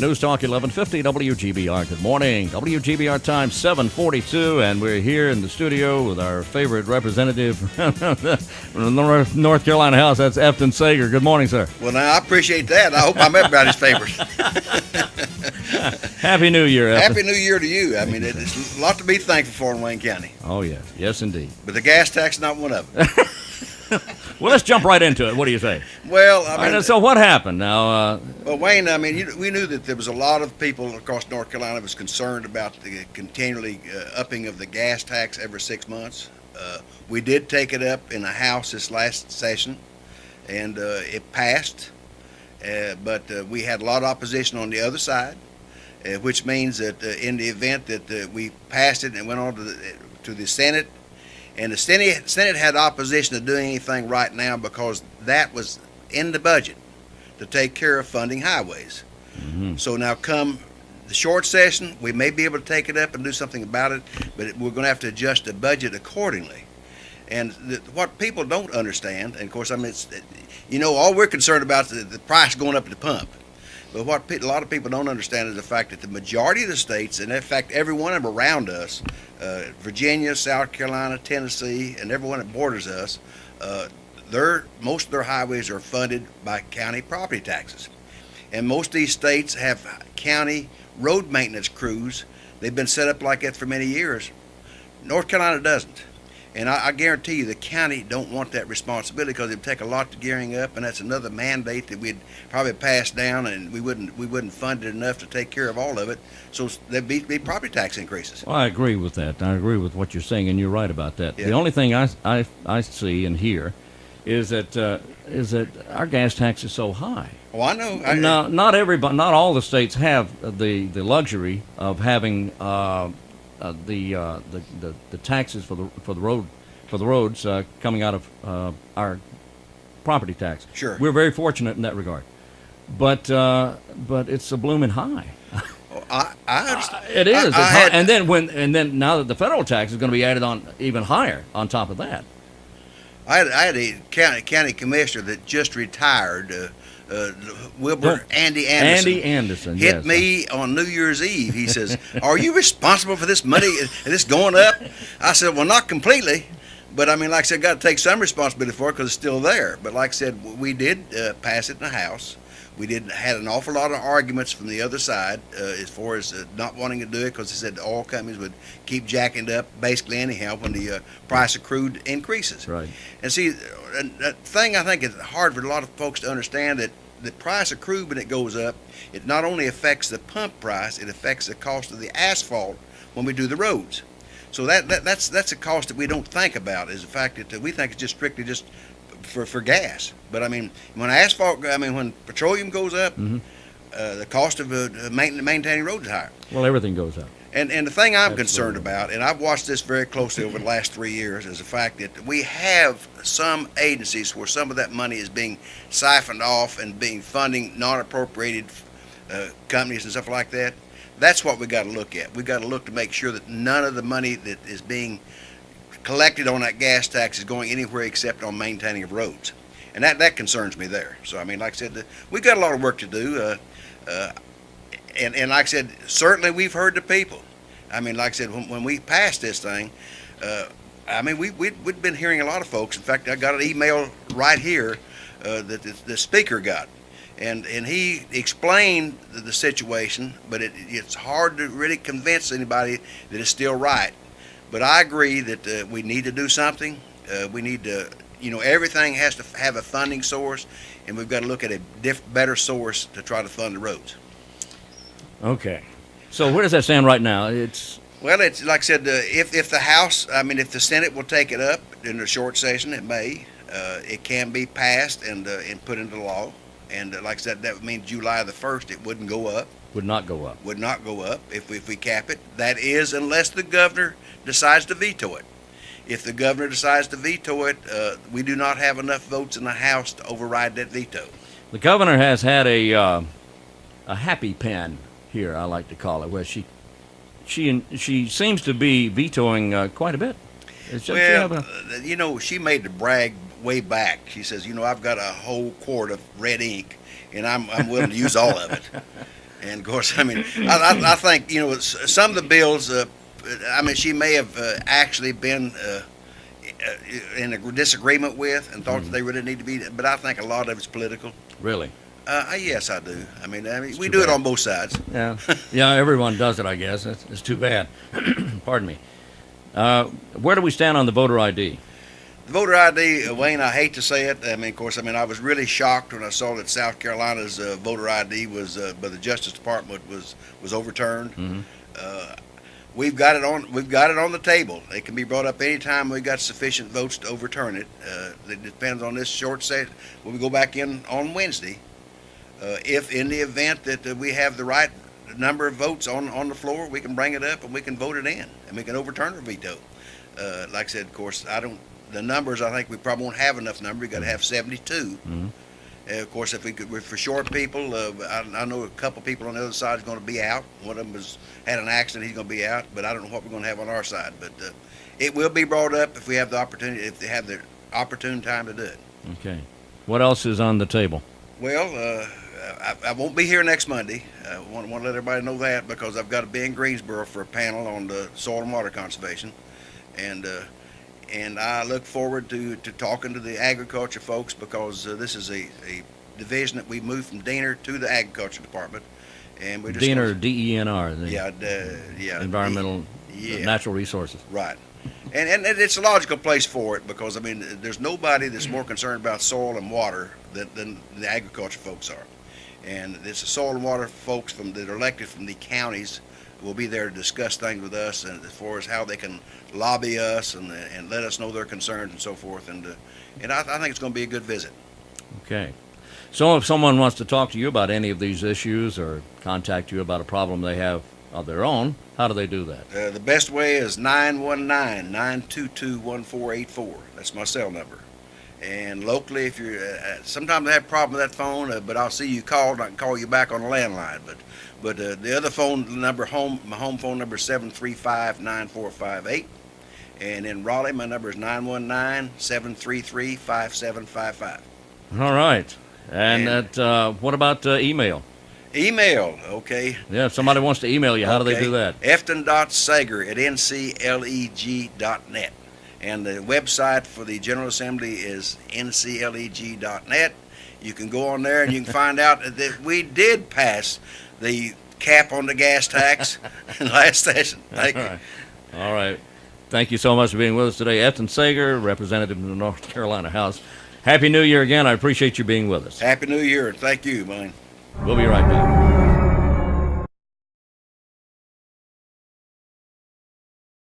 News Talk 1150 WGBR. Good morning. WGBR time 7:42, and we're here in the studio with our favorite representative from the North Carolina House. That's Efton Sager. Good morning, sir. Well, now, I appreciate that. I hope I'm everybody's favorite. Happy New Year, Efton. Happy New Year to you. I mean, it's a lot to be thankful for in Wayne County. Oh, yes. Yes, indeed. But the gas tax is not one of them. Well, let's jump right into it. What do you say? Well, I mean, so what happened now? well, Wayne, I mean, we knew that there was a lot of people across North Carolina was concerned about the continually upping of the gas tax every 6 months. We did take it up in the House this last session, and it passed. But we had a lot of opposition on the other side, which means that in the event that we passed it and it went on to the Senate, and the Senate had opposition to doing anything right now because that was in the budget to take care of funding highways. Mm-hmm. So now come the short session, we may be able to take it up and do something about it, but we're going to have to adjust the budget accordingly. And what people don't understand, and of course, I mean, all we're concerned about is the price going up at the pump. But what a lot of people don't understand is the fact that the majority of the states, and in fact every one of them around us, Virginia, South Carolina, Tennessee, and everyone that borders us, most of their highways are funded by county property taxes. And most of these states have county road maintenance crews. They've been set up like that for many years. North Carolina doesn't. And I guarantee you the county don't want that responsibility because it would take a lot to gearing up, and that's another mandate that we'd probably pass down, and we wouldn't fund it enough to take care of all of it. So there'd be property tax increases. Well, I agree with that. I agree with what you're saying, and you're right about that. Yeah. The only thing I see and hear is that our gas tax is so high. Oh, I know. Now, not all the states have the luxury of having the taxes for the roads coming out of our property tax. Sure. We're very fortunate in that regard, but it's a blooming high. I understand. It is. It's high. And then now that the federal tax is going to be added on even higher on top of that. I had a county commissioner that just retired. Wilbur Andy Anderson. Andy Anderson hit yes. me on New Year's Eve. He says, "Are you responsible for this money and this going up?" I said, "Well, not completely, but I mean, like I said, got to take some responsibility for it because it's still there." But like I said, we did pass it in the House. We had an awful lot of arguments from the other side as far as not wanting to do it because they said oil companies would keep jacking it up basically anyhow when the price of crude increases. Right. And see, that thing I think is hard for a lot of folks to understand that the price of crude when it goes up, it not only affects the pump price, it affects the cost of the asphalt when we do the roads. So that's a cost that we don't think about, is the fact that we think it's just strictly just for gas. But I mean, when petroleum goes up, Mm-hmm. the cost of maintaining roads is higher. Well, everything goes up. And the thing I'm Absolutely. concerned about, and I've watched this very closely over the last 3 years, is the fact that we have some agencies where some of that money is being siphoned off and being funding non-appropriated companies and stuff like that. That's what we got to look at. We got to look to make sure that none of the money that is being collected on that gas tax is going anywhere except on maintaining of roads. And that concerns me there. So, I mean, like I said, we've got a lot of work to do. And like I said, certainly we've heard the people. I mean, like I said, when we passed this thing, I mean, we'd been hearing a lot of folks. In fact, I got an email right here that the speaker got. And he explained the situation, but it's hard to really convince anybody that it's still right. But I agree that we need to do something. We need to, everything has to have a funding source, and we've got to look at a better source to try to fund the roads. Okay. So where does that stand right now? Well, it's like I said, if the House, if the Senate will take it up in the short session, it may. It can be passed and put into law. And like I said, that would mean July the 1st, it wouldn't go up. Would not go up. Would not go up if we cap it. That is, unless the governor decides to veto it. If the governor decides to veto it, we do not have enough votes in the House to override that veto. The governor has had a happy pen here, I like to call it, where she seems to be vetoing quite a bit. She made the brag way back. She says, I've got a whole quart of red ink, and I'm willing to use all of it. And of course, I mean, I think, you know, some of the bills, I mean, she may have actually been in a disagreement with and thought that they really need to be, but I think a lot of it's political. Really? Yes, I do. I mean we too do it bad. on both sides. Yeah. Yeah, everyone does it, I guess. It's too bad. Pardon me. Where do we stand on the voter ID? The voter ID, Wayne, I hate to say it. I mean, of course, I was really shocked when I saw that South Carolina's voter ID was by the Justice Department was overturned. Mm-hmm. We've got it on the table. It can be brought up anytime we've got sufficient votes to overturn it. It depends on this short set. When we go back in on Wednesday, if in the event that we have the right number of votes on the floor, we can bring it up and we can vote it in and we can overturn our veto. Like I said, of course, the numbers, I think we probably won't have enough number. We got to have 72. Mm-hmm. Of course, if we could, for short people, I know a couple people on the other side is going to be out. One of them had an accident; he's going to be out. But I don't know what we're going to have on our side. But it will be brought up if we have the opportunity, if they have the opportune time to do it. Okay. What else is on the table? Well, I won't be here next Monday. I want to let everybody know that because I've got to be in Greensboro for a panel on the soil and water conservation, and I look forward to talking to the agriculture folks because this is a division that we moved from Diener to the agriculture department, and we're just Diener, DENR. yeah, Environmental, natural resources. Right. And it's a logical place for it because, I mean, there's nobody that's more concerned about soil and water than the agriculture folks are. And it's the soil and water folks that are elected from the counties will be there to discuss things with us and as far as how they can lobby us and let us know their concerns and so forth. And I think it's going to be a good visit. Okay. So if someone wants to talk to you about any of these issues or contact you about a problem they have of their own, how do they do that? The best way is 919-922-1484. That's my cell number. And locally, if you're sometimes I have a problem with that phone, but I'll see you called, and I can call you back on the landline. But the other phone number, my home phone number is 735-9458. And in Raleigh, my number is 919-733-5755. All right. And what about email? Email, okay. Yeah, if somebody wants to email you, how do they do that? Efton.sager@ncleg.net. And the website for the General Assembly is ncleg.net. You can go on there and you can find out that we did pass the cap on the gas tax in the last session. Thank you. All right. Thank you so much for being with us today. Efton Sager, representative in the North Carolina House. Happy New Year again. I appreciate you being with us. Happy New Year, and thank you, man. We'll be right back.